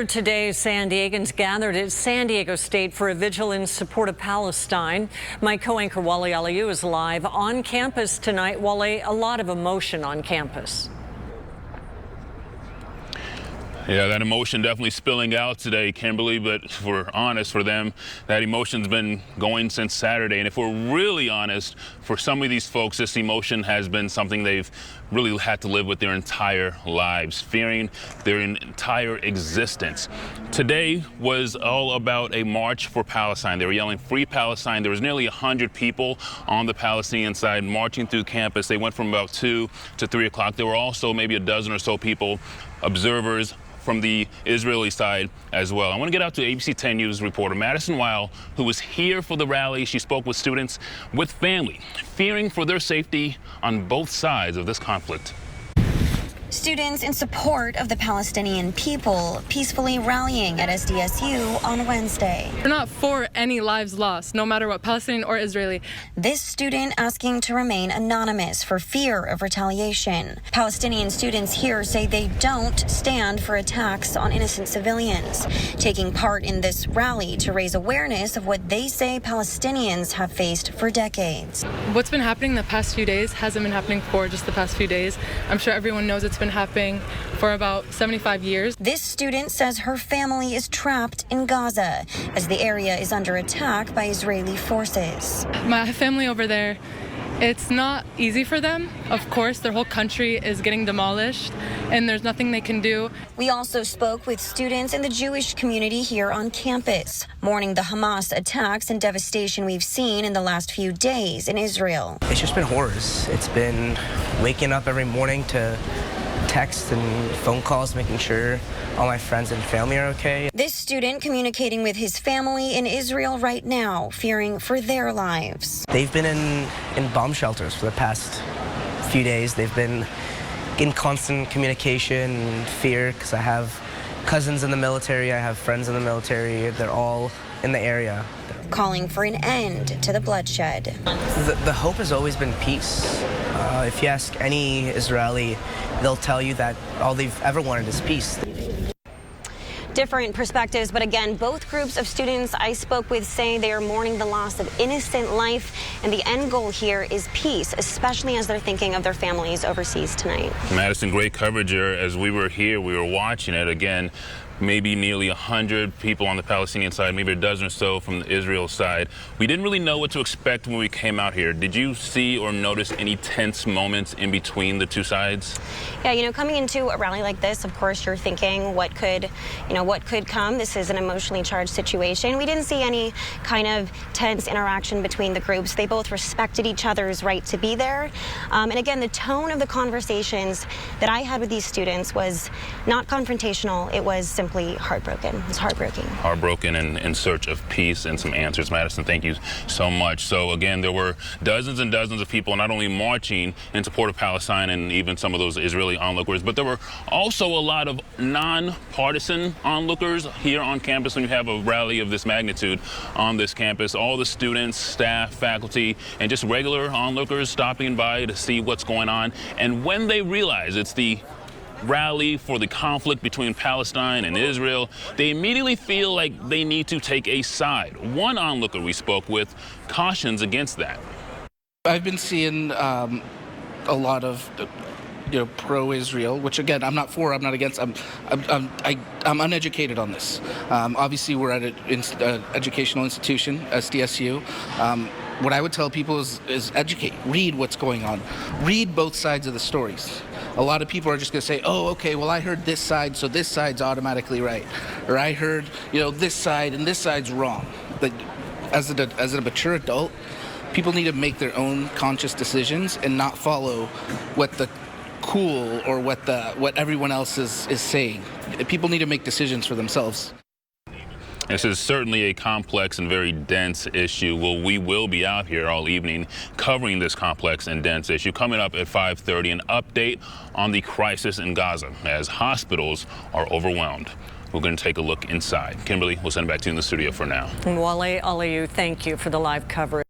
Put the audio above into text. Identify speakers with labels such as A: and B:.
A: Earlier today, San Diegans gathered at San Diego State for a vigil in support of Palestine. My co-anchor Wale Aliou is live on campus tonight. Wale, a lot of emotion on campus.
B: Yeah, that emotion definitely spilling out today, Kimberly, but if we're honest, for them, that emotion's been going since Saturday. And if we're really honest, for some of these folks, this emotion has been something they've really had to live with their entire lives, fearing their entire existence. Today was all about a march for Palestine. They were yelling, "Free Palestine." There was nearly 100 people on the Palestinian side marching through campus. They went from about 2 to 3 o'clock. There were also maybe a dozen or so people, observers, from the Israeli side as well. I want to get out to ABC 10 News reporter Madison Weil, who was here for the rally. She spoke with students, with family, fearing for their safety on both sides of this conflict.
C: Students in support of the Palestinian people peacefully rallying at SDSU on Wednesday.
D: We're not for any lives lost, no matter what, Palestinian or Israeli.
C: This student asking to remain anonymous for fear of retaliation. Palestinian students here say they don't stand for attacks on innocent civilians, taking part in this rally to raise awareness of what they say Palestinians have faced for decades.
D: What's been happening the past few days hasn't been happening for just the past few days. I'm sure everyone knows it's been happening for about 75 years.
C: This student says her family is trapped in Gaza as the area is under attack by Israeli forces.
D: My family over there, it's not easy for them. Of course, their whole country is getting demolished and there's nothing they can do.
C: We also spoke with students in the Jewish community here on campus, mourning the Hamas attacks and devastation we've seen in the last few days in Israel.
E: It's just been horrors. It's been waking up every morning to text and phone calls, making sure all my friends and family are okay.
C: This student communicating with his family in Israel right now, fearing for their lives.
E: They've been in bomb shelters for the past few days. They've been in constant communication and fear because I have cousins in the military, I have friends in the military. They're all in the area.
C: Calling for an end to the bloodshed.
E: The hope has always been peace. If you ask any Israeli, they'll tell you that all they've ever wanted is peace.
C: Different perspectives, but again, both groups of students I spoke with say they are mourning the loss of innocent life, and the end goal here is peace, especially as they're thinking of their families overseas tonight.
B: Madison, great coverage here. As we were here, we were watching it again. Maybe nearly 100 people on the Palestinian side, maybe a dozen or so from the Israel side. We didn't really know what to expect when we came out here. Did you see or notice any tense moments in between the two sides?
C: Yeah, coming into a rally like this, of course, you're thinking what could come. This is an emotionally charged situation. We didn't see any kind of tense interaction between the groups. They both respected each other's right to be there. And again, the tone of the conversations that I had with these students was not confrontational. It was simply heartbroken. It was heartbreaking.
B: Heartbroken and in search of peace and some answers. Madison, thank you so much. So again, there were dozens and dozens of people not only marching in support of Palestine and even some of those Israeli onlookers, but there were also a lot of non-partisan onlookers here on campus when you have a rally of this magnitude on this campus. All the students, staff, faculty, and just regular onlookers stopping by to see what's going on. And when they realize it's the rally for the conflict between Palestine and Israel, they immediately feel like they need to take a side. One onlooker we spoke with cautions against that.
F: I've been seeing a lot of pro-Israel, which again, I'm not for, I'm not against. I'm uneducated on this. Obviously, we're at an educational institution, SDSU. What I would tell people is educate, read what's going on, read both sides of the stories. A lot of people are just going to say, oh, okay, well, I heard this side, so this side's automatically right. Or I heard, this side, and this side's wrong. But as a mature adult, people need to make their own conscious decisions and not follow what the cool or what everyone else is saying. People need to make decisions for themselves.
B: This is certainly a complex and very dense issue. Well, we will be out here all evening covering this complex and dense issue. Coming up at 5:30, an update on the crisis in Gaza as hospitals are overwhelmed. We're going to take a look inside. Kimberly, we'll send it back to you in the studio for now.
A: Wale Aliou, thank you for the live coverage.